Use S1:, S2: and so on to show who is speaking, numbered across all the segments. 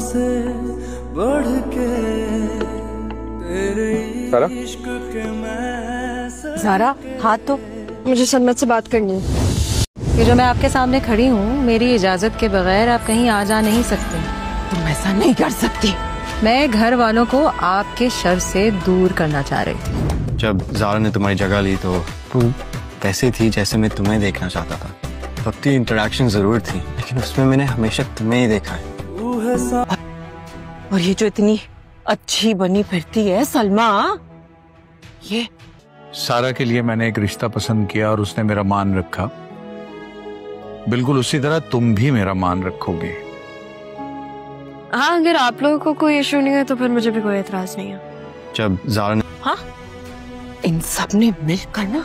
S1: से बढ़ के तेरे इश्क के मैं
S2: ज़ारा, हाथ तो
S3: मुझे सन्मत से बात करनी है।
S2: ये जो मैं आपके सामने खड़ी हूँ, मेरी इजाजत के बगैर आप कहीं आ जा नहीं सकते।
S4: तुम ऐसा नहीं कर सकती।
S2: मैं घर वालों को आपके शर से दूर करना चाह रही थी।
S5: जब ज़ारा ने तुम्हारी जगह ली तो तुम वैसे थी जैसे मैं तुम्हें देखना चाहता था। वक्त की इंटरेक्शन जरूर थी, लेकिन उसमें मैंने हमेशा तुम्हें ही देखा है।
S4: और ये जो इतनी अच्छी बनी फिरती है सलमा, ये
S6: सारा के लिए मैंने एक रिश्ता पसंद किया और उसने मेरा मान रखा। बिल्कुल उसी तरह तुम भी मेरा मान रखोगे।
S3: हाँ, अगर आप लोगों को कोई इशू नहीं है तो फिर मुझे भी कोई एतराज नहीं है।
S5: जब ज़ारा ने
S4: हाँ, इन सब ने मिलकर ना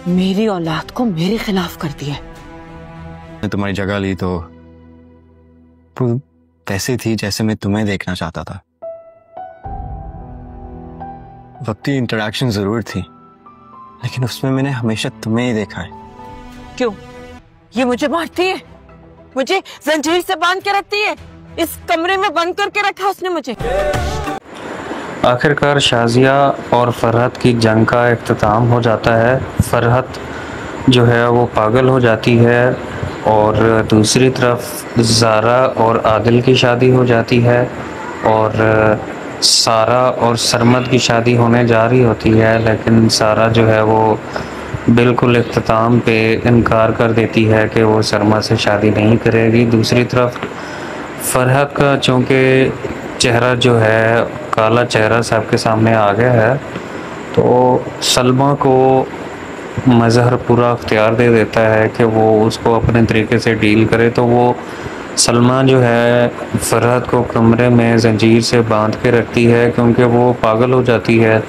S4: मेरी औलाद को मेरे खिलाफ कर दिया।
S5: तुम्हारी जगह ली तो तुम वैसे थी जैसे मैं तुम्हें देखना चाहता था। वक्त की इंटरेक्शन जरूर थी, लेकिन उसमें मैंने हमेशा तुम्हें ही देखा है।
S4: क्यों? ये मुझे मारती है, मुझे जंजीर से बांध के रखती है, इस कमरे में बंद करके रखा उसने मुझे।
S7: आखिरकार शाजिया और फरहत की जंग का इख्तिताम हो जाता है। फरहत जो है वो पागल हो जाती है और दूसरी तरफ ज़ारा और आदिल की शादी हो जाती है और सारा और सरमद की शादी होने जा रही होती है, लेकिन सारा जो है वो बिल्कुल इख्तिताम पे इनकार कर देती है कि वो सरमद से शादी नहीं करेगी। दूसरी तरफ फरहत का चूँकि चेहरा जो है काला चेहरा सबके सामने आ गया है, तो सलमा को मज़हर पूरा अख्तियार दे देता है कि वो उसको अपने तरीके से डील करे। तो वो सलमा जो है फरहत को कमरे में जंजीर से बांध के रखती है, क्योंकि वो पागल हो जाती है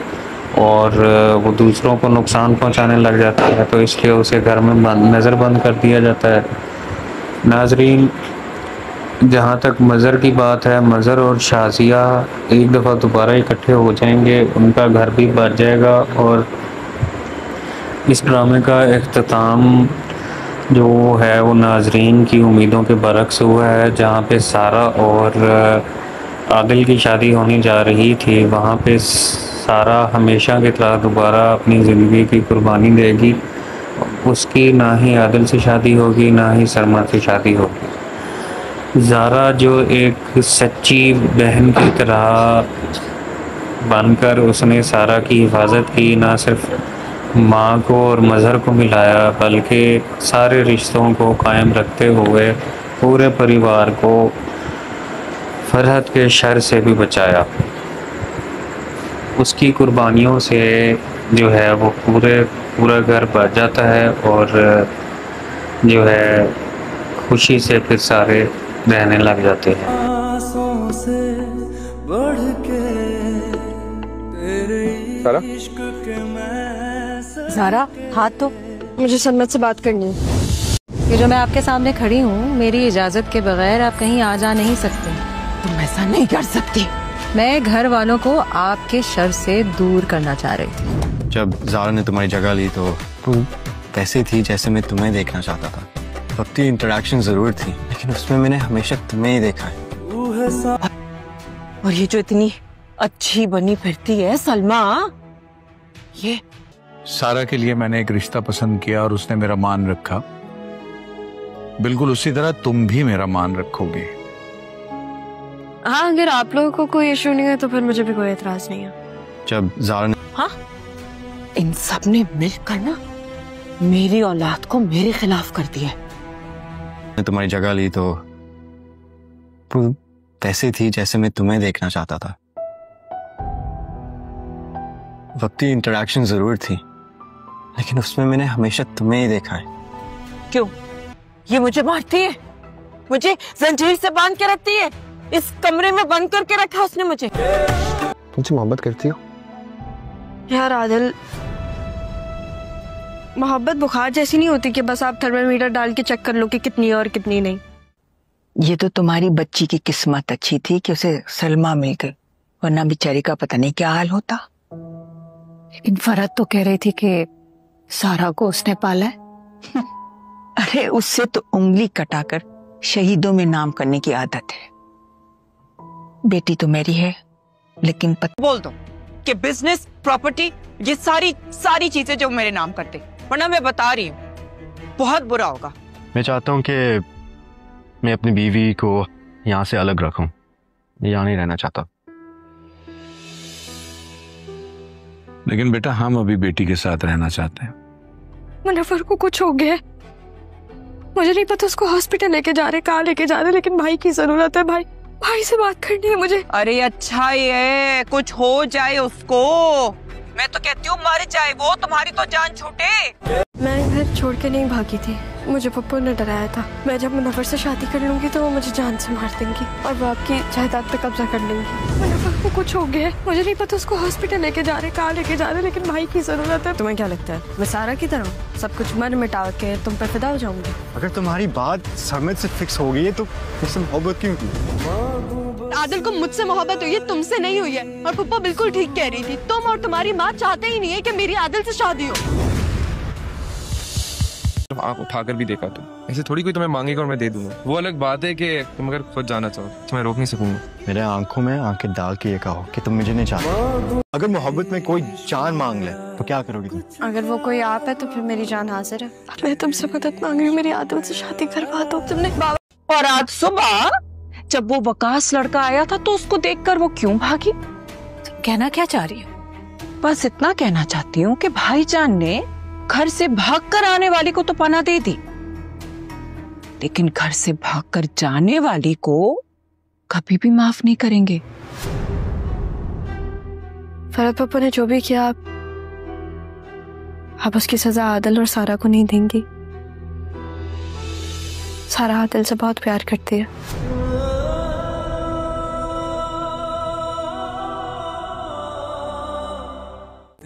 S7: और वो दूसरों को नुकसान पहुंचाने लग जाता है, तो इसलिए उसे घर में नज़रबंद कर दिया जाता है। नाजरीन, जहाँ तक मज़हर की बात है, मज़हर और शाजिया एक दफ़ा दोबारा इकट्ठे हो जाएंगे, उनका घर भी बच जाएगा और इस ड्रामे का इख्तिताम जो है वो नाजरीन की उम्मीदों के बरक्स हुआ है। जहाँ पे सारा और आदिल की शादी होने जा रही थी, वहाँ पे सारा हमेशा की तरह दोबारा अपनी ज़िंदगी की कुर्बानी देगी। उसकी ना ही आदिल से शादी होगी, ना ही सरमद से शादी होगी। ज़ारा जो एक सच्ची बहन की तरह बनकर उसने सारा की हिफाजत की, ना सिर्फ माँ को और मज़हर को मिलाया बल्कि सारे रिश्तों को कायम रखते हुए पूरे परिवार को फरहत के शर से भी बचाया। उसकी कुर्बानियों से जो है वो पूरा घर बच जाता है और जो है खुशी से फिर सारे रहने लग जाते हैं।
S1: आसों से बढ़ के तेरे इश्क के मैं
S2: ज़ारा, हाथ तो
S3: मुझे सन्मत से बात करनी है।
S2: ये जो मैं आपके सामने खड़ी हूँ, मेरी इजाजत के बगैर आप कहीं आ जा नहीं सकते।
S4: तुम ऐसा नहीं कर सकती।
S2: मैं घर वालों को आपके शर से दूर करना चाह रही थी।
S5: जब ज़ारा ने तुम्हारी जगह ली तो तुम वैसे थी जैसे मैं तुम्हें देखना चाहता था। वक्त की इंटरेक्शन जरूर थी, लेकिन उसमें मैंने हमेशा तुम्हें ही देखा है।
S4: और ये जो इतनी अच्छी बनी फिरती है सलमा, ये
S6: सारा के लिए मैंने एक रिश्ता पसंद किया और उसने मेरा मान रखा। बिल्कुल उसी तरह तुम भी मेरा मान रखोगे।
S3: हाँ, अगर आप लोगों को कोई इशू नहीं है तो फिर मुझे भी कोई एतराज नहीं है।
S5: जब ज़ारा ने
S4: हाँ, इन सब ने मिलकर ना मेरी औलाद को मेरे खिलाफ कर दिया।
S5: तुम्हारी जगह ली तो तुम वैसे थी जैसे मैं तुम्हें देखना चाहता था। वक्त की इंटरेक्शन जरूर थी, लेकिन उसमें मैंने हमेशा तुम्हें ही देखा है।
S4: क्यों? ये मुझे मारती है, मुझे जंजीर से बांध के रखती है, इस कमरे में बंद करके रखा उसने मुझे।
S5: तुमसे मोहब्बत करती हो?
S3: यार आदिल, मोहब्बत बुखार जैसी नहीं होती कि बस आप थर्मामीटर डाल के चेक कर लो कि कितनी है और कितनी नहीं।
S8: ये तो तुम्हारी बच्ची की किस्मत अच्छी थी कि उसे सलमा मिल गई, वरना बेचारी का पता नहीं क्या हाल होता।
S2: लेकिन फरहत तो कह रही थी कि सारा को उसने पाला है।
S8: अरे उससे तो उंगली कटाकर शहीदों में नाम करने की आदत है। बेटी तो मेरी है, लेकिन
S4: बोल दो कि बिजनेस, प्रॉपर्टी, ये सारी चीजें जो मेरे नाम करते, वरना मैं बता रही हूँ बहुत बुरा होगा।
S5: मैं चाहता हूँ कि मैं अपनी बीवी को यहाँ से अलग रखूं, यहाँ नहीं रहना चाहता।
S6: लेकिन बेटा हम अभी बेटी के साथ रहना चाहते हैं।
S3: मुनव्वर को कुछ हो गया है, मुझे नहीं पता उसको हॉस्पिटल लेके जा रहे, कहाँ लेके जा रहे, लेकिन भाई की जरूरत है। भाई से बात करनी है मुझे।
S4: अरे अच्छा ये कुछ हो जाए उसको, मैं तो कहती हूँ मर जाए वो, तुम्हारी तो जान छूटे।
S3: मैं घर छोड़ के नहीं भागी थी, मुझे पप्पू ने डराया था मैं जब मुनव्वर से शादी कर लूंगी तो वो मुझे जान से मार देंगी और वो आपकी जायदाद पे कब्जा कर लेंगी। मुनव्वर को कुछ हो गया है, मुझे नहीं पता उसको हॉस्पिटल लेके जा रहे, कहाँ लेके जा रहे, लेकिन भाई की जरूरत है। तुम्हें क्या लगता है मैं सारा की तरह सब कुछ मर मिटा के तुम पर फिदा हो जाऊंगी?
S5: अगर तुम्हारी बात सरमद से फिक्स हो गई है तो मुझसे मोहब्बत क्यों की?
S3: आदिल को मुझसे मोहब्बत हुई है, तुमसे नहीं हुई है। और पप्पा बिल्कुल ठीक कह रही थी, तुम और तुम्हारी माँ चाहते ही नहीं है कि मेरी आदिल से शादी हो।
S9: आँख उठाकर भी देखा तुम, ऐसे थोड़ी कोई तुम्हें मांगेगा और मैं दे दूंगा। वो अलग बात है कि तुम अगर खुद जाना चाहो तो मैं रोक नहीं सकूंगा।
S5: मेरे आंखों में आंखें डाल के ये कहो कि तुम मुझे नहीं चाहते। अगर मोहब्बत में कोई जान मांग ले तो क्या करोगी तुम?
S3: अगर वो कोई आप है तो फिर मेरी जान हाजिर है। मैं तुमसे मदद मांग रही हूँ, मेरी आदिल से शादी करवा दो। तुमने बाबा
S4: और आज सुबह जब वो वकास लड़का आया था तो उसको देखकर वो क्यों भागी?
S2: कहना क्या चाह रही हो?
S4: बस इतना कहना चाहती हूँ कि भाईजान ने घर से भागकर आने वाली को तो पनाह दे दी, लेकिन घर से भागकर जाने वाली को कभी भी माफ नहीं करेंगे।
S3: फरहत पप्पू ने जो भी किया आप उसकी सजा आदिल और सारा को नहीं देंगी। सारा आदिल से बहुत प्यार करती है।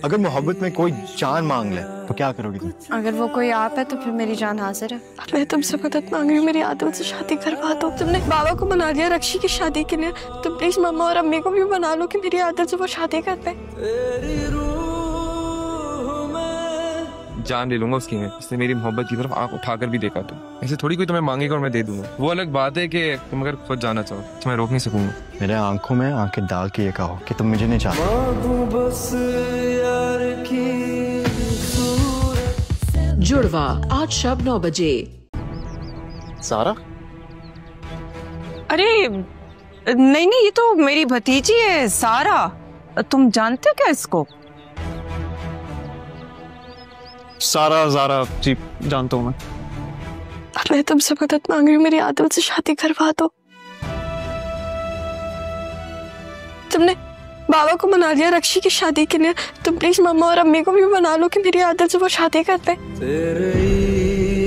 S5: अगर मोहब्बत में कोई जान मांग ले तो क्या करोगी तुम?
S3: अगर वो कोई आप है तो फिर मेरी जान हाजिर है। मैं तुमसे मदद मांग रही हूँ, मेरी आदिल से शादी करवा दो। तुमने बाबा को मना लिया रक्षी की शादी के लिए, तुम प्लीज मम्मा और अम्मी को भी मना लो कि मेरी आदिल से वो शादी कर पाए।
S9: जान ले लूंगा उसकी मैं, इसने मेरी मोहब्बत की तरफ आँख उठाकर भी देखा तुम, ऐसे थोड़ी कोई तुम्हें मांगेगा और मैं दे दूंगा। वो अलग बात है कि तुम अगर खुद जाना चाहो तो मैं रोक नहीं सकूंगा।
S5: मेरे आंखों में आंखें डाल के ये कहो कि तुम मुझे नहीं चाहते।
S1: बस यार की
S10: जुड़वा आज शाम 9 बजे।
S5: सारा?
S4: अरे नहीं ये तो मेरी भतीजी है सारा, तुम जानते हो क्या इसको?
S5: सारा ज़ारा जी जानता हूँ
S3: मैं तुमसे मदद मांग रही हूँ, मेरी आदिल से शादी करवा दो। तुमने बाबा को मना लिया रक्षी की शादी के लिए, तुम प्लीज मम्मा और अम्मी को भी मना लो कि मेरी आदिल से वो शादी कर पाए।
S1: तेरे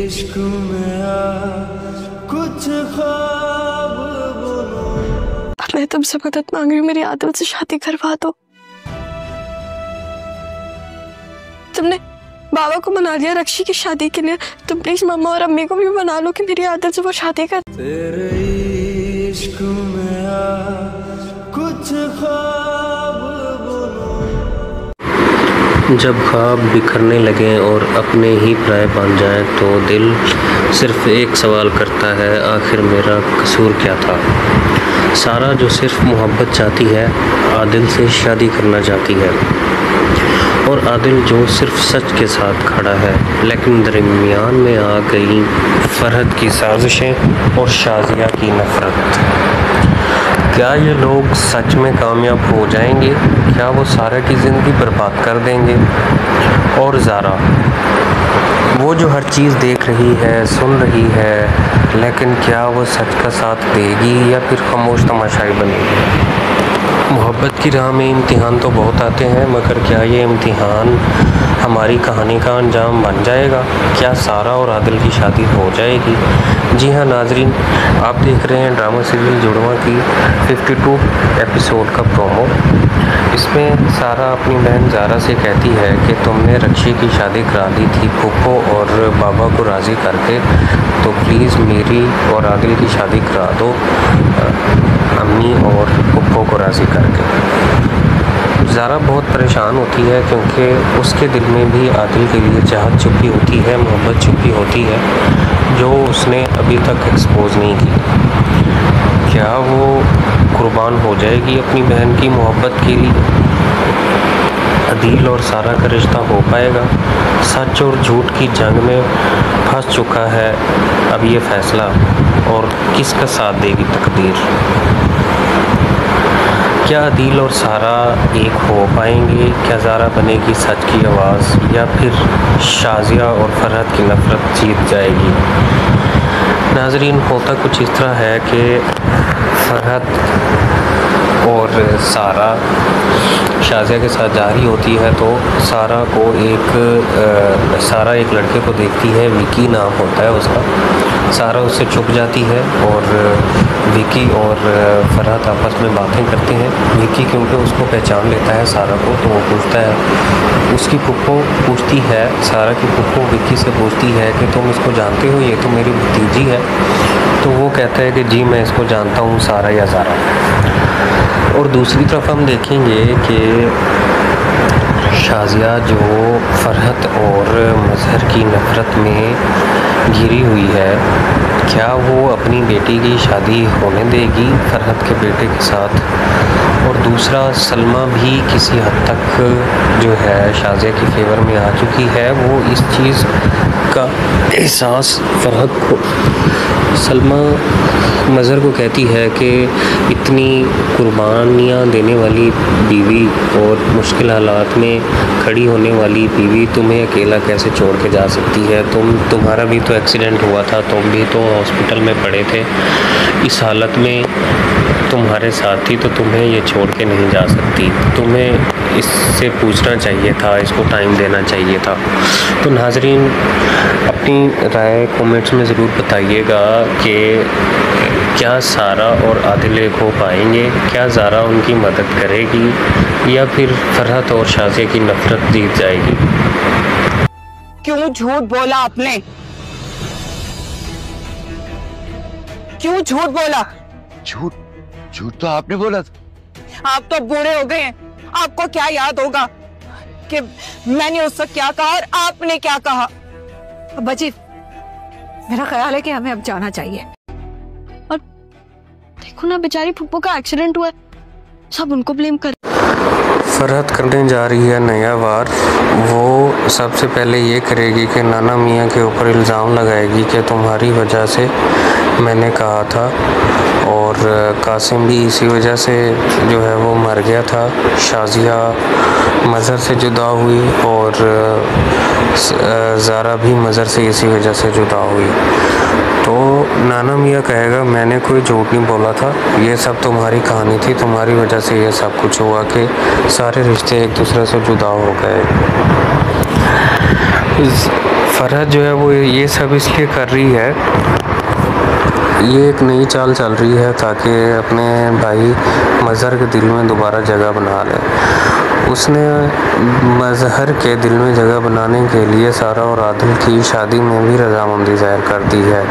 S1: इश्क में आज कुछ ख्वाब बुनो।
S3: मैं तुमसे मदद मांग रही हूँ, मेरी आदिल से शादी करवा दो। तुमने बाबा को मना लिया रक्षी की शादी के लिए, तुम प्लीज मम्मा और अम्मी को भी मना लो कि मेरी आदिल से वो शादी कर।
S1: तेरे इश्क में आज कुछ ख्वाब बुनो।
S7: जब ख्वाब बिखरने लगे और अपने ही प्राय बन जाए तो दिल सिर्फ एक सवाल करता है, आखिर मेरा कसूर क्या था? सारा जो सिर्फ मोहब्बत चाहती है, आदिल से शादी करना चाहती है, और आदिल जो सिर्फ सच के साथ खड़ा है, लेकिन दरमियान में आ गई फरहत की साजिशें और शाजिया की नफरत। क्या ये लोग सच में कामयाब हो जाएंगे? क्या वो सारा की ज़िंदगी बर्बाद कर देंगे? और ज़ारा वो जो हर चीज़ देख रही है, सुन रही है, लेकिन क्या वो सच का साथ देगी या फिर खामोश तमाशाई बनेगी? मोहब्बत की राह में इम्तिहान तो बहुत आते हैं, मगर क्या ये इम्तिहान हमारी कहानी का अंजाम बन जाएगा? क्या सारा और आदिल की शादी हो जाएगी? जी हाँ नाजरीन, आप देख रहे हैं ड्रामा सीरियल जुड़वा की 52 एपिसोड का प्रोमो। इसमें सारा अपनी बहन ज़ारा से कहती है कि तुमने रक्षी की शादी करा दी थी फूफो और बाबा को राज़ी करके, तो प्लीज़ मेरी और आदिल की शादी करा दो अम्मी और फूफो को राज़ी करके। ज़ारा बहुत परेशान होती है क्योंकि उसके दिल में भी आदिल के लिए चाहत छुपी होती है, मोहब्बत छुपी होती है, जो उसने अभी तक एक्सपोज नहीं की। क्या वो कुर्बान हो जाएगी अपनी बहन की मोहब्बत के लिए। अदील और सारा का रिश्ता हो पाएगा? सच और झूठ की जंग में फंस चुका है अब ये फैसला, और किसका साथ देगी तकदीर? क्या अदील और सारा एक हो पाएंगे? क्या ज़ारा बनेगी सच की आवाज़, या फिर शाजिया और फरहत की नफरत जीत जाएगी? नाजरीन, होता कुछ इस तरह है कि फरहत और सारा शाजिया के साथ जा रही होती है, तो सारा एक लड़के को देखती है, विकी नाम होता है उसका। सारा उससे छुप जाती है और विकी और फरहत आपस में बातें करते हैं। विकी क्योंकि उसको पहचान लेता है सारा को, तो वो पूछता है, उसकी फुप्पो पूछती है, सारा की फुप्पो विकी से पूछती है कि तुम इसको जानते हो, ये तो मेरी भतीजी है। तो वो कहता है कि जी मैं इसको जानता हूँ, सारा या ज़ारा। और दूसरी तरफ हम देखेंगे कि शाजिया जो फरहत और मजहर की नफ़रत में घिरी हुई है, क्या वो अपनी बेटी की शादी होने देगी फरहत के बेटे के साथ? और दूसरा, सलमा भी किसी हद तक जो है शाजिया की फेवर में आ चुकी है। वो इस चीज़ का एहसास फरहत को, सलमा मज़हर को कहती है कि इतनी कुर्बानियाँ देने वाली बीवी और मुश्किल हालात में खड़ी होने वाली बीवी तुम्हें अकेला कैसे छोड़ के जा सकती है? तुम्हारा भी तो एक्सीडेंट हुआ था, तुम भी तो हॉस्पिटल में पड़े थे, इस हालत में तुम्हारे साथ ही, तो तुम्हें ये छोड़ के नहीं जा सकती। तुम्हें इससे पूछना चाहिए था, इसको टाइम देना चाहिए था। तो नाजरीन, अपनी राय कमेंट्स में ज़रूर बताइएगा कि क्या सारा और आदिल एक हो पाएंगे? क्या ज़ारा उनकी मदद करेगी, या फिर फरहत और शाजिया की नफरत जीत जाएगी?
S4: क्यों झूठ बोला आपने? क्यों झूठ बोला?
S11: झूठ तो आपने बोला था।
S4: आप तो बूढ़े हो गए हैं, आपको क्या याद होगा कि मैंने उससे क्या कहा और आपने क्या कहा?
S2: अब्बा जी, मेरा ख्याल है कि हमें अब जाना चाहिए।
S3: और देखो ना, बेचारी फुप्पो का एक्सीडेंट हुआ है, सब उनको ब्लेम कर।
S7: फरहत करने जा रही है नया वार। वो सबसे पहले ये करेगी कि नाना मियाँ के ऊपर इल्ज़ाम लगाएगी कि तुम्हारी वजह से मैंने कहा था, और कासिम भी इसी वजह से जो है वो मर गया था। शाजिया मज़हर से जुदा हुई और ज़ारा भी मज़हर से इसी वजह से जुदा हुई। तो नाना मियाँ कहेगा मैंने कोई झूठ नहीं बोला था, ये सब तुम्हारी कहानी थी, तुम्हारी वजह से ये सब कुछ हुआ कि सारे रिश्ते एक दूसरे से जुदा हो गए। फरहत जो है वो ये सब इसलिए कर रही है, ये एक नई चाल चल रही है ताकि अपने भाई मज़हर के दिल में दोबारा जगह बना ले। उसने मज़हर के दिल में जगह बनाने के लिए सारा और आदिल की शादी में भी रजामंदी ज़ाहिर कर दी है।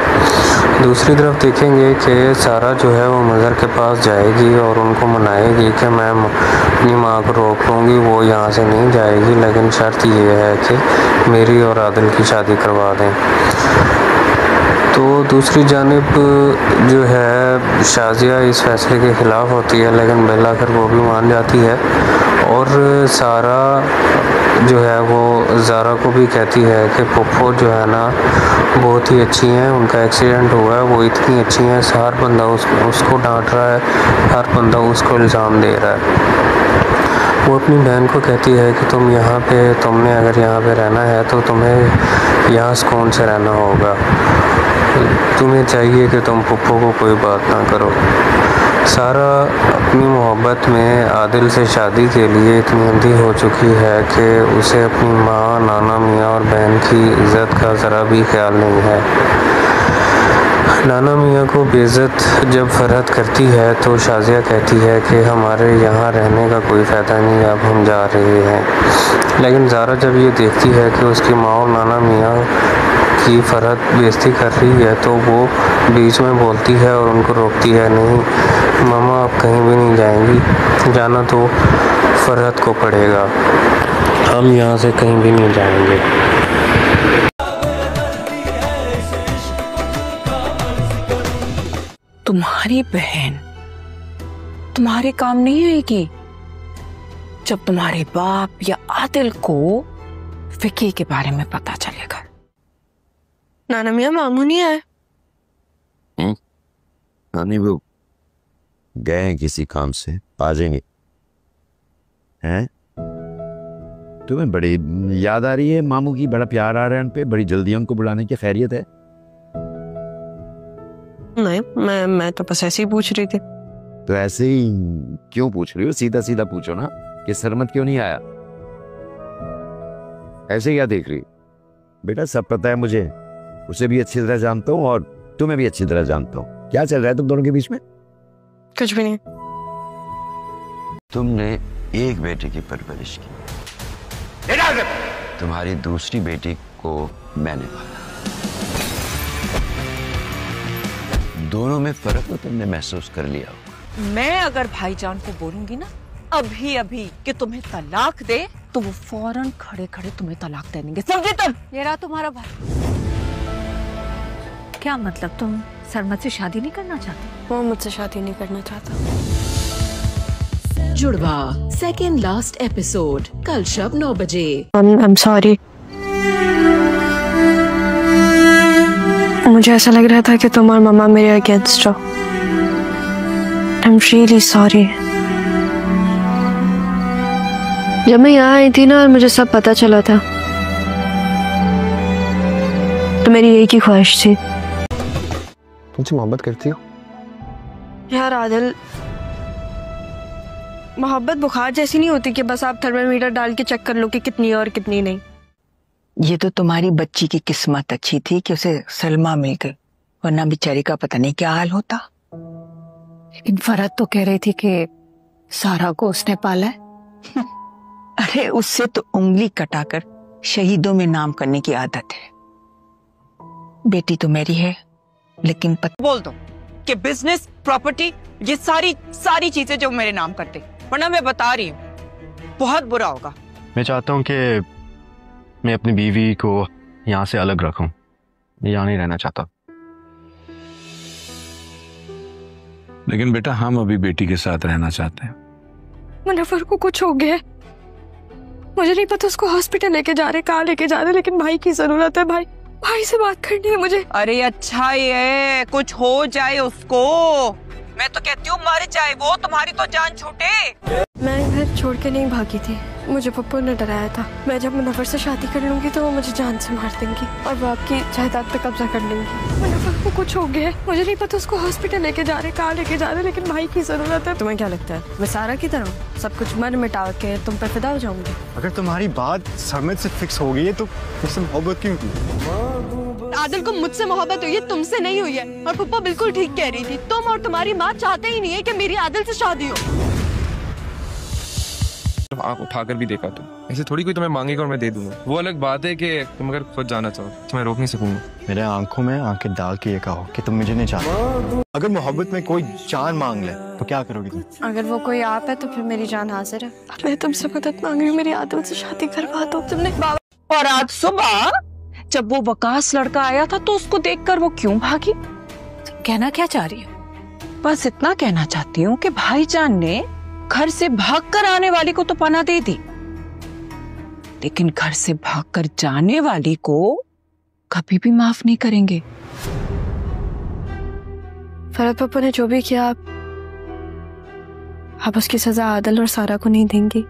S7: दूसरी तरफ देखेंगे कि सारा जो है वो मज़हर के पास जाएगी और उनको मनाएगी कि मैं अपनी माँ को रोक लूँगी, वो यहाँ से नहीं जाएगी, लेकिन शर्त ये है कि मेरी और आदिल की शादी करवा दें। तो दूसरी जानिब जो है शाजिया इस फैसले के ख़िलाफ़ होती है, लेकिन बिलाखिर वो भी मान जाती है और सारा जो है वो ज़ारा को भी कहती है कि पप्पो जो है ना बहुत ही अच्छी हैं, उनका एक्सीडेंट हुआ है, वो इतनी अच्छी हैं, हर बंदा उसको डांट रहा है, हर बंदा उसको इल्ज़ाम दे रहा है। वो अपनी बहन को कहती है कि तुमने अगर यहाँ पे रहना है तो तुम्हें यहाँ सुकून से रहना होगा, तुम्हें चाहिए कि तुम पप्पो को कोई बात ना करो। सारा अपनी मोहब्बत में आदिल से शादी के लिए इतनी अंधी हो चुकी है कि उसे अपनी माँ, नाना मियाँ और बहन की इज़्ज़त का ज़रा भी ख्याल नहीं है। नाना मियाँ को बेइज्जत जब फरहत करती है तो शाजिया कहती है कि हमारे यहाँ रहने का कोई फ़ायदा नहीं, अब हम जा रहे हैं। लेकिन ज़ारा जब ये देखती है कि उसकी माँ और नाना मियाँ की फरहत बेइज्जती कर रही है तो वो बीच में बोलती है और उनको रोकती है, नहीं मामा आप कहीं भी नहीं जाएंगी, जाना तो फरहत को पड़ेगा, हम यहाँ से कहीं भी नहीं जाएंगे।
S8: तुम्हारी बहन
S4: तुम्हारे काम नहीं आएगी जब तुम्हारे बाप या आदिल को विकी के बारे में पता चलेगा।
S3: नाना मियाँ मामू नहीं आए?
S11: नहीं, वो गए हैं किसी काम से, आ जाएंगे। हैं? तुम्हें बड़ी याद आ रही है मामू की, बड़ा प्यार आ रहा है उन पे, बड़ी जल्दी उनको बुलाने की खैरियत है?
S3: नहीं, मैं तो बस ऐसे ही पूछ रही थी।
S11: तो ऐसे ही क्यों पूछ रही हो? सीधा सीधा पूछो ना कि सरमत क्यों नहीं आया। ऐसे क्या देख रही? बेटा सब पता है मुझे, उसे भी अच्छी तरह जानता हूँ और तुम्हें भी अच्छी तरह जानता हूँ। क्या चल रहा है तुम दोनों के बीच में?
S3: कुछ भी नहीं।
S11: तुमने एक बेटी की परवरिश की, तुम्हारी दूसरी बेटी को मैंने पाला। दोनों में फर्क तो तुमने महसूस कर लिया होगा।
S4: मैं अगर भाईजान को बोलूंगी ना अभी अभी कि तुम्हें तलाक दे तो वो फौरन खड़े खड़े तुम्हें तलाक दे देंगे, समझे तुम?
S2: ये रहा तुम्हारा भाई। क्या मतलब, तुम सरमत से शादी नहीं करना चाहते?
S3: वो मुझसे शादी नहीं करना चाहता।
S10: जुड़वा सेकेंड लास्ट एपिसोड कल शब 9 बजे।
S3: I'm sorry। मुझे ऐसा लग रहा था कि तुम और मम्मा मेरे अगेंस्ट हो। I'm really sorry। जब मैं यहाँ आई थी ना और मुझे सब पता चला था तो मेरी एक ही ख्वाहिश थी।
S5: तुमसे मोहब्बत करती हो?
S3: यार आदिल, मोहब्बत बुखार जैसी नहीं होती कि बस आप थर्मामीटर डाल के चेक कर लो कि कितनी है और कितनी नहीं।
S8: ये तो तुम्हारी बच्ची की किस्मत अच्छी थी कि उसे सलमा मिल गई, वरना बेचारी का पता नहीं क्या हाल होता।
S2: लेकिन फरहत तो कह रही थी कि सारा को उसने पाला है।
S8: अरे उससे तो उंगली कटाकर शहीदों में नाम करने की आदत है। बेटी तो मेरी है लेकिन
S4: बोल दो कि बिजनेस प्रॉपर्टी ये सारी चीजें जो मेरे नाम करते, वरना मैं बता रही हूँ बहुत बुरा होगा।
S5: मैं चाहता हूँ कि मैं अपनी बीवी को यहाँ से अलग रखूं, यहाँ नहीं रहना चाहता।
S6: लेकिन बेटा हम अभी बेटी के साथ रहना चाहते हैं।
S3: मुनव्वर को कुछ हो गया, मुझे नहीं पता उसको हॉस्पिटल लेके जा रहे, कहाँ लेके जा रहे, लेकिन भाई की जरूरत है। भाई से बात करनी है मुझे।
S4: अरे अच्छा ये कुछ हो जाए उसको, मैं तो कहती हूँ मर जाए वो, तुम्हारी तो जान छूटे।
S3: मैं घर छोड़ के नहीं भागी थी, मुझे पप्पू ने डराया था मैं जब मुनव्वर से शादी कर लूंगी तो वो मुझे जान से मार देंगी और वो आपकी जायदाद पे कब्जा कर लेंगी। मुनव्वर को कुछ हो गया, मुझे नहीं पता उसको हॉस्पिटल लेके जा रहे, कहाँ लेके जा रहे, लेकिन भाई की जरूरत है। तुम्हें क्या लगता है मैं सारा की तरह सब कुछ मर मिटा के तुम पे फिदा हो जाऊंगी?
S5: अगर तुम्हारी बात सरमत से फिक्स हो गई है तो मुझसे मोहब्बत क्यों की?
S3: आदिल को मुझसे मोहब्बत हुई है, तुमसे नहीं हुई है। और पप्पा बिल्कुल ठीक कह रही थी, तुम और तुम्हारी माँ चाहते ही नहीं है कि मेरी आदिल से शादी हो।
S9: आँख उठाकर भी देखा तुम, ऐसे थोड़ी कोई तुम्हें मांगेगा और मैं दे दूंगा। वो अलग बात है कि तुम अगर खुद जाना चाहो तो मैं रोक नहीं सकूंगा।
S5: मेरे आंखों में आंखें डाल के ये कहो कि तुम मुझे नहीं चाहते। अगर मोहब्बत में कोई जान मांग ले तो क्या करोगी तुम?
S3: अगर वो कोई आप है तो फिर मेरी जान हाजिर है। मैं तुमसे मदद मांग रही हूँ, मेरी आदिल से शादी करवा दो। तुमने
S4: और आज सुबह जब वो वकास लड़का आया था तो उसको देखकर वो क्यों भागी?
S2: कहना क्या चाह रही है?
S4: बस इतना कहना चाहती हूँ कि भाईजान ने घर से भागकर आने वाली को तो पनाह दे दी, लेकिन घर से भागकर जाने वाली को कभी भी माफ नहीं करेंगे।
S3: फरहत पप्पू ने जो भी किया आप उसकी सजा आदिल और सारा को नहीं देंगी।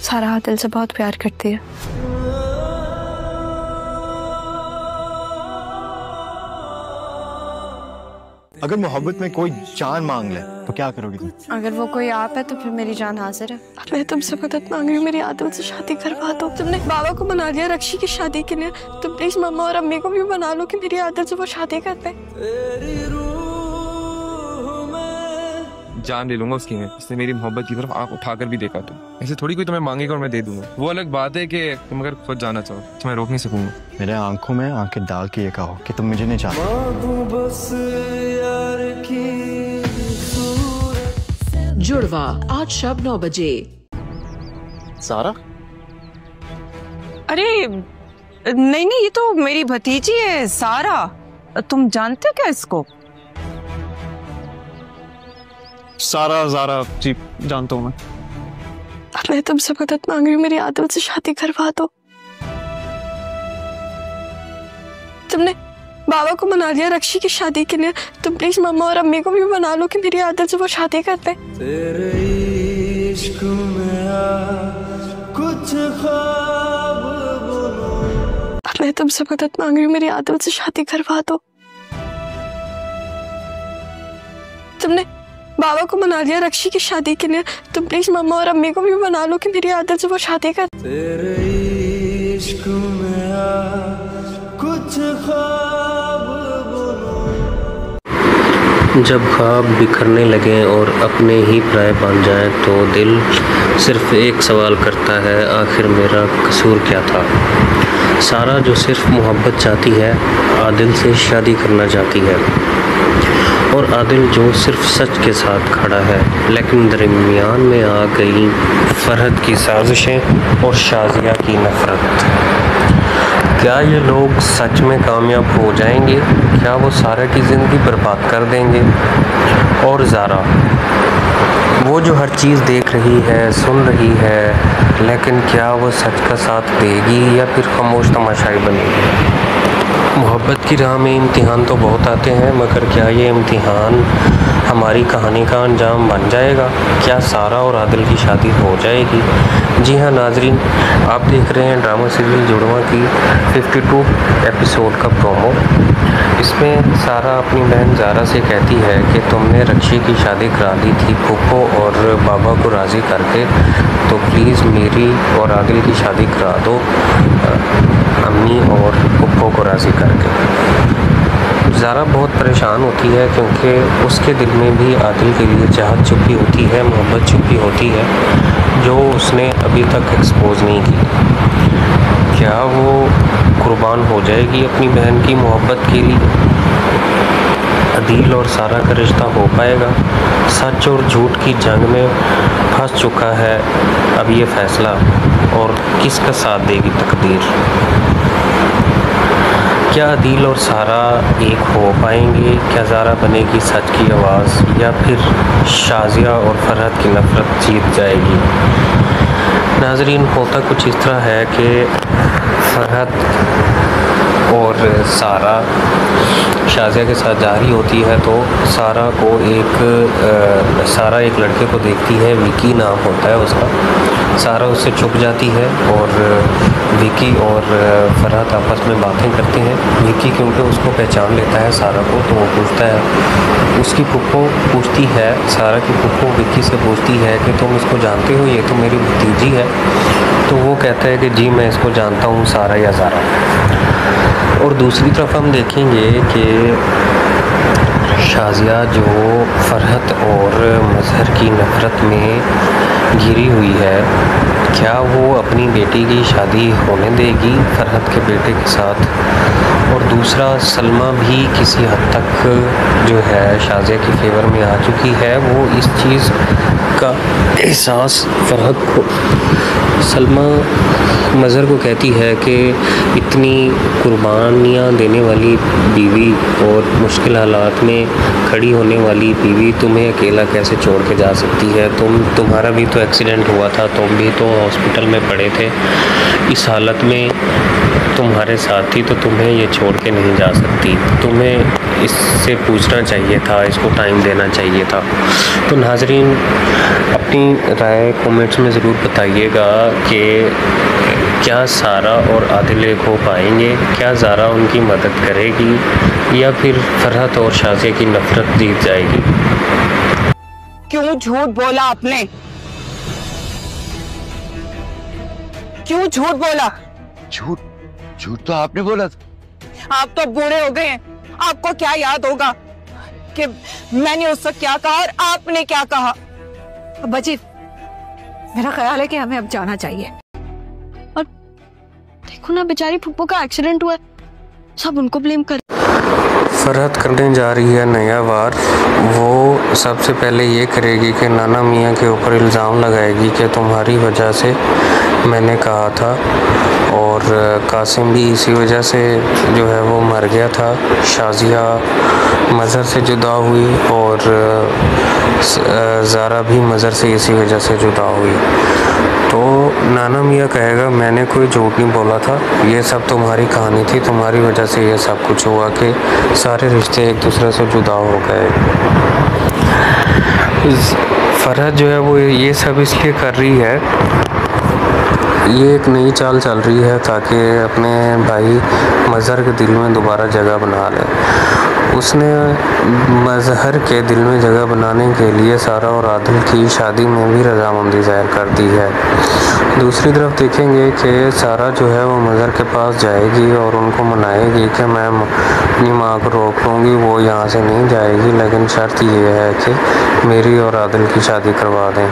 S3: सारा आदिल से बहुत प्यार करती है।
S5: अगर मोहब्बत में कोई जान मांग ले तो क्या करोगी तुम?
S3: अगर वो कोई आप है तो फिर मेरी जान हाजिर है। मैं तुमसे मदद मांग रही हूँ, मेरी आदिल से शादी करवा दो। तुमने बाबा को बना लिया रक्षी की शादी के लिए, तो प्लीज मम्मा और अम्मी को भी बना लो कि मेरी आदिल से वो शादी कर पाए।
S9: जान ले लूंगा उसकी मैं, इसने मेरी मोहब्बत की तरफ आंख उठाकर भी देखा तुम, ऐसे थोड़ी कोई तुम्हें मांगेगा और मैं दे दूंगा। वो अलग बात है कि तुम अगर खुद जाना चाहो तो मैं रोक नहीं सकूंगा।
S5: मेरे आंखों में आंखें डाल के ये कहो कि तुम मुझे नहीं चाहते।
S10: जुड़वा आज शब 9 बजे।
S5: सारा?
S4: अरे नहीं ये तो मेरी भतीजी है सारा, तुम जानते हो क्या इसको?
S5: सारा ज़ारा जी जानता हूँ मैं।
S3: मैं तुमसे मदद मांग रही हूँ, मेरी आदिल से शादी करवा दो। तुमने बाबा को मना लिया रक्षी की शादी के लिए, तुम प्लीज मम्मा और अम्मी को भी मना लो कि मेरी आदिल से वो शादी करते।
S1: तेरे इश्क में कुछ ख्वाब बुनो।
S3: मैं तुमसे मदद मांग रही हूँ, मेरी आदिल से शादी करवा दो। तुमने बाबा को मना लिया रक्षी की शादी के लिए, तुम प्लीज मम्मा और अम्मी को भी मना लो कि मेरी आदिल से वो शादी करते।
S1: तेरे इश्क में कुछ ख्वाब बुनो।
S7: जब ख्वाब बिखरने लगें और अपने ही पराए बन जाएं तो दिल सिर्फ एक सवाल करता है, आखिर मेरा कसूर क्या था। सारा जो सिर्फ मोहब्बत चाहती है, आदिल से शादी करना चाहती है, और आदिल जो सिर्फ सच के साथ खड़ा है, लेकिन दरमियान में आ गई फरहत की साजिशें और शाजिया की नफरत। क्या ये लोग सच में कामयाब हो जाएंगे? क्या वो सारा की ज़िंदगी बर्बाद कर देंगे? और ज़ारा, वो जो हर चीज़ देख रही है, सुन रही है, लेकिन क्या वो सच का साथ देगी या फिर खामोश तमाशाई बनेगी? मोहब्बत की राह में इम्तिहान तो बहुत आते हैं, मगर क्या ये इम्तिहान हमारी कहानी का अंजाम बन जाएगा? क्या सारा और आदिल की शादी हो जाएगी? जी हाँ नाजरीन, आप देख रहे हैं ड्रामा सीरियल जुड़वा की 52 एपिसोड का प्रोमो। इसमें सारा अपनी बहन ज़ारा से कहती है कि तुमने रक्षी की शादी करा दी थी फूफो और बाबा को राज़ी करके, तो प्लीज़ मेरी और आदिल की शादी करा दो अम्मी और फूफो को राज़ी करके। ज़ारा बहुत परेशान होती है क्योंकि उसके दिल में भी आदिल के लिए चाहत छुपी होती है, मोहब्बत छुपी होती है, जो उसने अभी तक एक्सपोज नहीं की। क्या वो कुर्बान हो जाएगी अपनी बहन की मोहब्बत के लिए? आदिल और सारा का रिश्ता हो पाएगा? सच और झूठ की जंग में फंस चुका है अब ये फैसला, और किसका साथ देगी तकदीर? क्या आदिल और सारा एक हो पाएंगे? क्या ज़ारा बनेगी सच की आवाज़, या फिर शाजिया और फरहत की नफरत जीत जाएगी? नाजरीन, होता कुछ इस तरह है कि फरहत और सारा शाजिया के साथ जा रही होती है, तो सारा एक लड़के को देखती है, विकी नाम होता है उसका। सारा उससे छुप जाती है और विकी और फरहत आपस में बातें करते हैं। विकी क्योंकि उसको पहचान लेता है सारा को, तो वो पूछता है, उसकी फुप्पो पूछती है, सारा की फुप्पो विकी से पूछती है कि तुम इसको जानते हो, ये तो मेरी भतीजी है। तो वो कहता है कि जी मैं इसको जानता हूँ, सारा या ज़ारा। और दूसरी तरफ हम देखेंगे कि शाजिया जो फरहत और मजहर की नफरत में घिरी हुई है, क्या वो अपनी बेटी की शादी होने देगी फरहत के बेटे के साथ? और दूसरा, सलमा भी किसी हद तक जो है शाजिया के फेवर में आ चुकी है। वो इस चीज़ का एहसास फरहत को, सलमा मज़हर को कहती है कि इतनी कुर्बानियाँ देने वाली बीवी और मुश्किल हालात में खड़ी होने वाली बीवी तुम्हें अकेला कैसे छोड़ के जा सकती है? तुम्हारा भी तो एक्सीडेंट हुआ था, तुम भी तो हॉस्पिटल में पड़े थे, इस हालत में तुम्हारे साथ ही, तो तुम्हें ये छोड़ के नहीं जा सकती। तुम्हें इससे पूछना चाहिए था, इसको टाइम देना चाहिए था। तो नाजरीन, अपनी राय कमेंट्स में ज़रूर बताइएगा कि क्या सारा और आदिल एक हो पाएंगे? क्या ज़ारा उनकी मदद करेगी या फिर फरहत और शाजिया की नफरत जीत जाएगी?
S8: क्यों झूठ बोला आपने? क्यों झूठ बोला?
S11: झूठ तो आपने बोला था।
S8: आप तो बूढ़े हो गए हैं, आपको क्या याद होगा कि मैंने उससे क्या कहा और आपने क्या कहा?
S2: अब्बाजी, मेरा ख्याल है कि हमें अब जाना चाहिए।
S3: और देखो ना, बेचारी फुप्पो का एक्सीडेंट हुआ है, सब उनको ब्लेम कर।
S7: फरहत करने जा रही है नया वार। वो सबसे पहले ये करेगी कि नाना मियाँ के ऊपर इल्ज़ाम लगाएगी कि तुम्हारी वजह से मैंने कहा था, और कासिम भी इसी वजह से जो है वो मर गया था। शाजिया मज़हर से जुदा हुई और ज़ारा भी मज़र से इसी वजह से जुदा हुई। तो नाना मियाँ कहेगा मैंने कोई झूठ नहीं बोला था, ये सब तुम्हारी कहानी थी, तुम्हारी वजह से ये सब कुछ हुआ कि सारे रिश्ते एक दूसरे से जुदा हो गए। फरहत जो है वो ये सब इसलिए कर रही है, ये एक नई चाल चल रही है ताकि अपने भाई मज़हर के दिल में दोबारा जगह बना ले। उसने मज़हर के दिल में जगह बनाने के लिए सारा और आदिल की शादी में भी रजामंदी ज़ाहिर कर दी है। दूसरी तरफ देखेंगे कि सारा जो है वो मज़हर के पास जाएगी और उनको मनाएगी कि मैं अपनी माँ को रोक लूँगी, वो यहाँ से नहीं जाएगी, लेकिन शर्त ये है कि मेरी और आदिल की शादी करवा दें।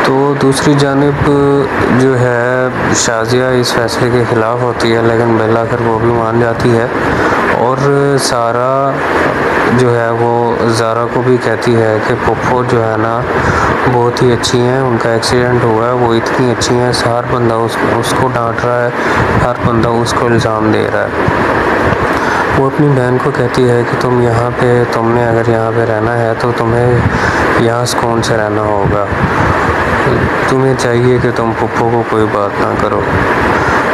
S7: तो दूसरी जानिब जो है शाजिया इस फैसले के ख़िलाफ़ होती है, लेकिन बिलाखिर वो भी मान जाती है और सारा जो है वो ज़ारा को भी कहती है कि पप्पो जो है ना बहुत ही अच्छी हैं, उनका एक्सीडेंट हुआ है, वो इतनी अच्छी हैं, हर बंदा उसको डांट रहा है, हर बंदा उसको इल्ज़ाम दे रहा है। वो अपनी बहन को कहती है कि तुमने अगर यहाँ पे रहना है तो तुम्हें यहाँ सुकून से रहना होगा, तुम्हें चाहिए कि तुम पप्पो को कोई बात ना करो।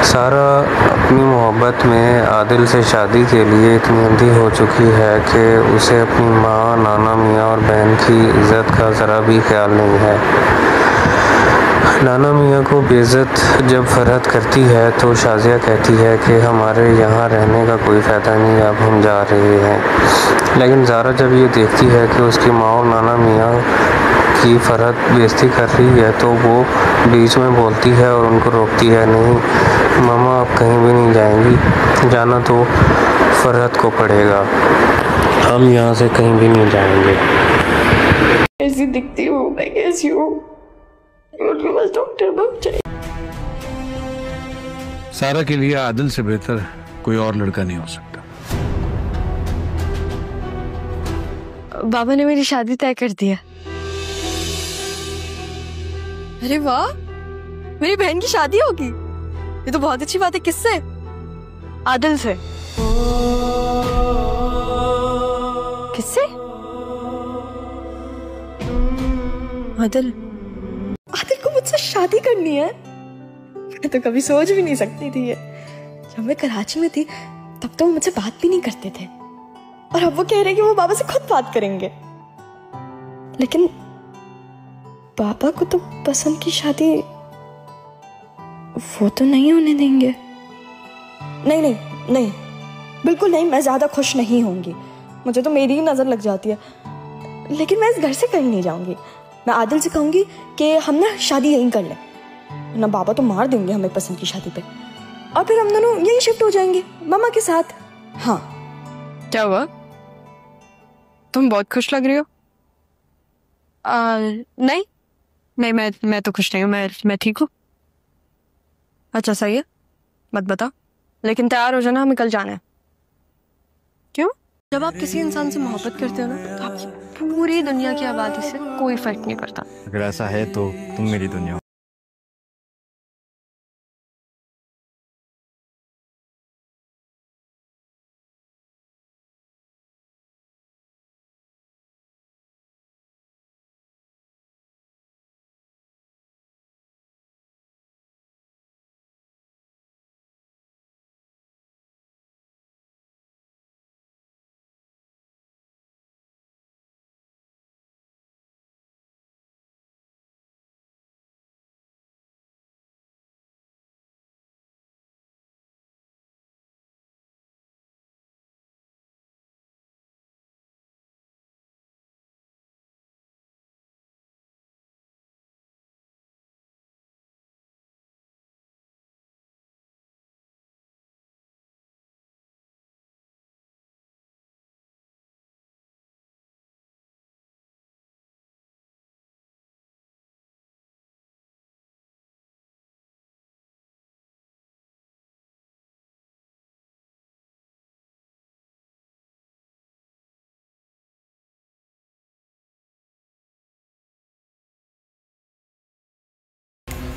S7: सारा अपनी मोहब्बत में आदिल से शादी के लिए इतनी अंधी हो चुकी है कि उसे अपनी माँ, नाना मियाँ और बहन की इज़्ज़त का ज़रा भी ख्याल नहीं है। नाना मियाँ को बेइज्जत जब फरहत करती है तो शाजिया कहती है कि हमारे यहाँ रहने का कोई फ़ायदा नहीं, अब हम जा रहे हैं। लेकिन ज़ारा जब ये देखती है कि उसकी माँ और नाना मियाँ की फरहत बेइज्जती कर रही है तो वो बीच में बोलती है और उनको रोकती है, नहीं मामा आप कहीं भी नहीं जाएंगी, जाना तो फरहत को पड़ेगा, हम यहाँ से कहीं भी नहीं जाएंगे।
S3: ऐसी दिखती हूँ मैं, कैसी हूँ, बस डॉक्टर बन जाए।
S6: सारा के लिए आदिल से बेहतर कोई और लड़का नहीं हो सकता।
S3: बाबा ने मेरी शादी तय कर दिया। अरे वाह, मेरी बहन की शादी होगी, ये तो बहुत अच्छी बात है। किससे? आदिल से। किससे? आदिल को मुझसे शादी करनी है? मैं तो कभी सोच भी नहीं सकती थी ये। जब मैं कराची में थी तब तो वो मुझसे बात भी नहीं करते थे, और अब वो कह रहे हैं कि वो बाबा से खुद बात करेंगे। लेकिन पापा को तो पसंद की शादी वो तो नहीं होने देंगे। नहीं नहीं नहीं, बिल्कुल नहीं, मैं ज्यादा खुश नहीं होंगी, मुझे तो मेरी ही नजर लग जाती है। लेकिन मैं इस घर से कहीं नहीं जाऊंगी, मैं आदिल से कहूंगी कि हम ना शादी यहीं कर लें, ना बाबा तो मार देंगे हमें पसंद की शादी पे, और फिर हम दोनों यहीं शिफ्ट हो जाएंगे मामा के साथ। हाँ। क्या हुआ, तुम बहुत खुश लग रही हो? नहीं नहीं, मैं तो खुश नहीं हूँ, मैं ठीक हूँ। अच्छा सही है, मत बताओ, लेकिन तैयार हो जाना, हमें कल जाना है। क्यों? जब आप किसी इंसान से मोहब्बत करते हो ना तो आपकी पूरी दुनिया की आबादी से कोई फर्क नहीं पड़ता।
S5: अगर ऐसा है तो तुम मेरी दुनिया हो।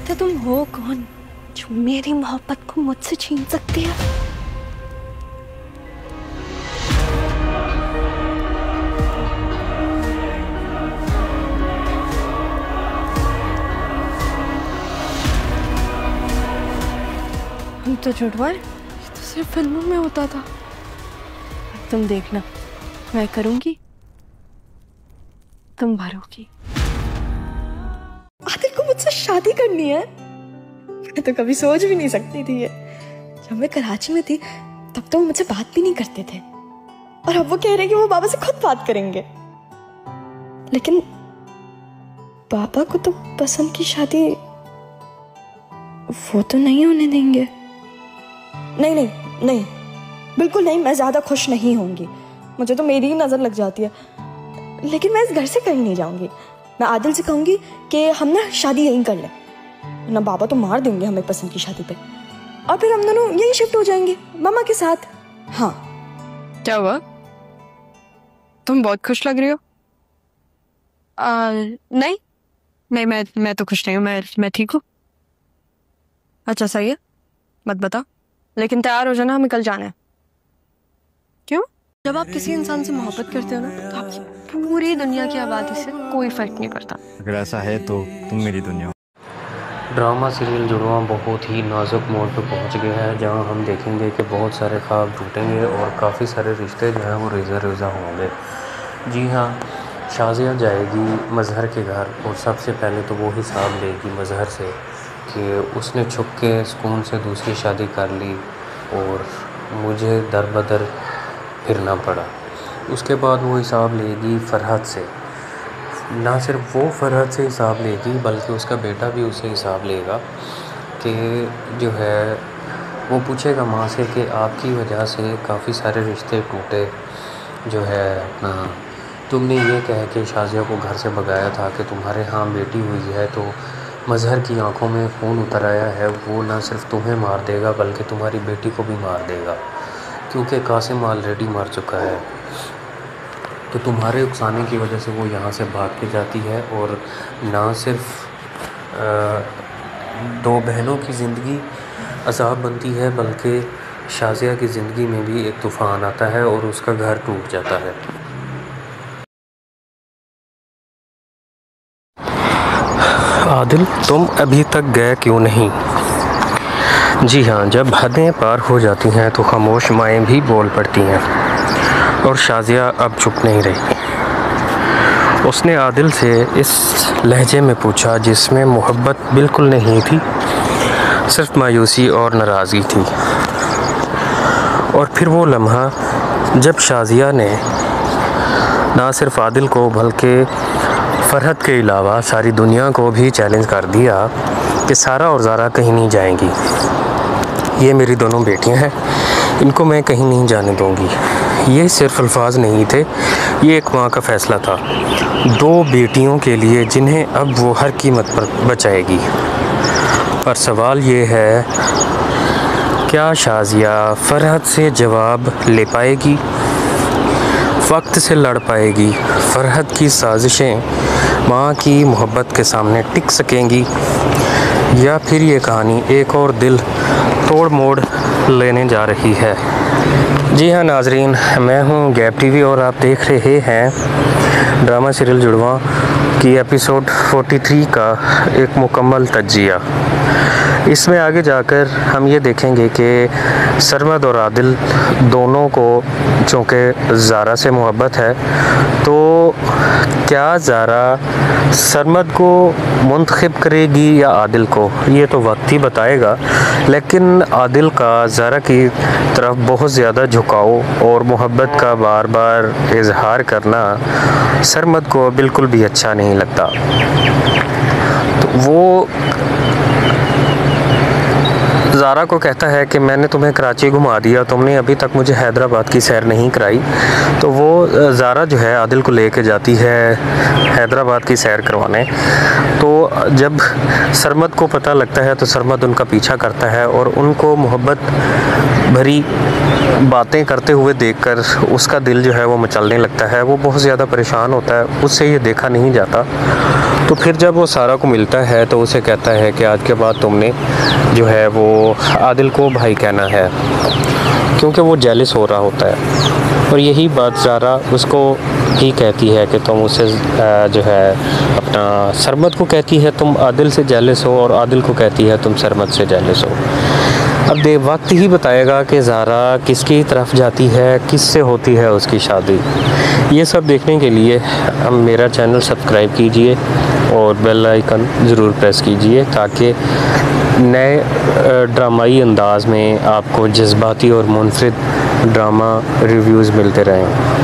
S3: तो तुम हो कौन जो मेरी मोहब्बत को मुझसे छीन सकती है? तो छुड़वा, ये तो सिर्फ फिल्मों में होता था। तुम देखना, मैं करूंगी, तुम भरोगी। आदिल को मुझसे शादी करनी है? मैं तो कभी सोच भी नहीं सकती थी ये। जब मैं कराची में थी तब तो वो मुझसे बात भी नहीं करते थे, और अब वो कह रहे हैं कि वो बाबा से खुद बात करेंगे। लेकिन पापा को तो पसंद की शादी वो तो नहीं होने देंगे। नहीं नहीं नहीं, बिल्कुल नहीं, मैं ज्यादा खुश नहीं होंगी। मुझे तो मेरी ही नजर लग जाती है। लेकिन मैं इस घर से कहीं नहीं जाऊंगी। मैं आदिल से कहूंगी कि हम ना शादी यहीं कर लें, ना बाबा तो मार देंगे हमें पसंद की शादी पे, और फिर हम दोनों यहीं शिफ्ट हो जाएंगे मामा के साथ। हाँ। क्या हुआ? तुम बहुत खुश लग रही हो। नहीं नहीं, मैं तो खुश नहीं हूँ, मैं ठीक हूँ। अच्छा सही है, मत बताओ, लेकिन तैयार हो जाना, हमें कल जाना है। क्यों? जब आप किसी इंसान से मोहब्बत करते हो ना, तो आपकी पूरी दुनिया की आबादी से कोई फर्क नहीं पड़ता।
S5: अगर ऐसा है तो तुम मेरी दुनिया हो।
S7: ड्रामा सीरियल जुड़वा बहुत ही नाजुक मोड़ पर पहुंच गया है, जहां हम देखेंगे कि बहुत सारे ख्वाब टूटेंगे और काफ़ी सारे रिश्ते जो हैं वो रेज़ा रेज़ा होंगे। जी हाँ, शाज़िया जाएगी मज़हर के घर और सबसे पहले तो वो हिसाब लेगी मज़हर से कि उसने छुप के सुकून से दूसरी शादी कर ली और मुझे दर बदर फिरना पड़ा। उसके बाद वो हिसाब लेगी फ़रहत से। ना सिर्फ वो फ़रहत से हिसाब लेगी बल्कि उसका बेटा भी उसे हिसाब लेगा कि जो है वो पूछेगा माँ से कि आपकी वजह से काफ़ी सारे रिश्ते टूटे, जो है अपना तुमने ये कह के शाज़िया को घर से भगाया था कि तुम्हारे यहाँ बेटी हुई है, तो मज़हर की आंखों में खून उतर आया है। वो ना सिर्फ तुम्हें मार देगा बल्कि तुम्हारी बेटी को भी मार देगा, क्योंकि कासिम ऑलरेडी मर चुका है। तो तुम्हारे उकसाने की वजह से वो यहाँ से भाग के जाती है और ना सिर्फ दो बहनों की ज़िंदगी अज़ाब बनती है बल्कि शाज़िया की ज़िंदगी में भी एक तूफ़ान आता है और उसका घर टूट जाता है। आदिल, तुम अभी तक गए क्यों नहीं? जी हाँ, जब हदें पार हो जाती हैं तो खामोश माएँ भी बोल पड़ती हैं, और शाज़िया अब चुप नहीं रही। उसने आदिल से इस लहजे में पूछा जिसमें मोहब्बत बिल्कुल नहीं थी, सिर्फ मायूसी और नाराज़गी थी। और फिर वो लम्हा जब शाज़िया ने ना सिर्फ आदिल को बल्कि फ़रहत के अलावा सारी दुनिया को भी चैलेंज कर दिया कि सारा और ज़ारा कहीं नहीं जाएंगी, ये मेरी दोनों बेटियां हैं, इनको मैं कहीं नहीं जाने दूंगी। ये सिर्फ अल्फाज नहीं थे, ये एक माँ का फ़ैसला था, दो बेटियों के लिए जिन्हें अब वो हर कीमत पर बचाएगी। पर सवाल ये है, क्या शाज़िया फ़रहत से जवाब ले पाएगी, वक्त से लड़ पाएगी, फ़रहत की साजिशें माँ की मोहब्बत के सामने टिक सकेंगी, या फिर ये कहानी एक और दिल तोड़ मोड़ लेने जा रही है? जी हाँ नाजरीन, मैं हूँ गैप टीवी और आप देख रहे हैं ड्रामा सीरियल जुड़वा की एपिसोड 43 का एक मुकम्मल तज्जिया। इसमें आगे जाकर हम ये देखेंगे कि सरमद और आदिल दोनों को चूँकि ज़ारा से मोहब्बत है, तो क्या ज़ारा सरमद को मुंतखब करेगी या आदिल को, ये तो वक्त ही बताएगा। लेकिन आदिल का ज़ारा की तरफ बहुत ज़्यादा झुकाव और मोहब्बत का बार बार इजहार करना सरमद को बिल्कुल भी अच्छा नहीं लगता। तो वो ज़ारा को कहता है कि मैंने तुम्हें कराची घुमा दिया, तुमने अभी तक मुझे हैदराबाद की सैर नहीं कराई। तो वो ज़ारा जो है आदिल को लेके जाती है हैदराबाद की सैर करवाने। तो जब सरमद को पता लगता है तो सरमद उनका पीछा करता है और उनको मोहब्बत भरी बातें करते हुए देखकर उसका दिल जो है वो मचलने लगता है। वो बहुत ज़्यादा परेशान होता है, उससे ये देखा नहीं जाता। तो फिर जब वो सारा को मिलता है तो उसे कहता है कि आज के बाद तुमने जो है वो आदिल को भाई कहना है, क्योंकि वो जेलिस हो रहा होता है। और यही बात ज़ारा उसको ही कहती है कि तुम उसे जो है अपना सरमद को कहती है तुम आदिल से जेलिस हो, और आदिल को कहती है तुम सरमद से जेलिस हो। अब वक्त ही बताएगा कि ज़ारा किसकी तरफ जाती है, किससे होती है उसकी शादी। ये सब देखने के लिए हम मेरा चैनल सब्सक्राइब कीजिए और बेल आइकन ज़रूर प्रेस कीजिए ताकि नए ड्रामाई अंदाज में आपको जज्बाती और मुनफरिद ड्रामा रिव्यूज़ मिलते रहें।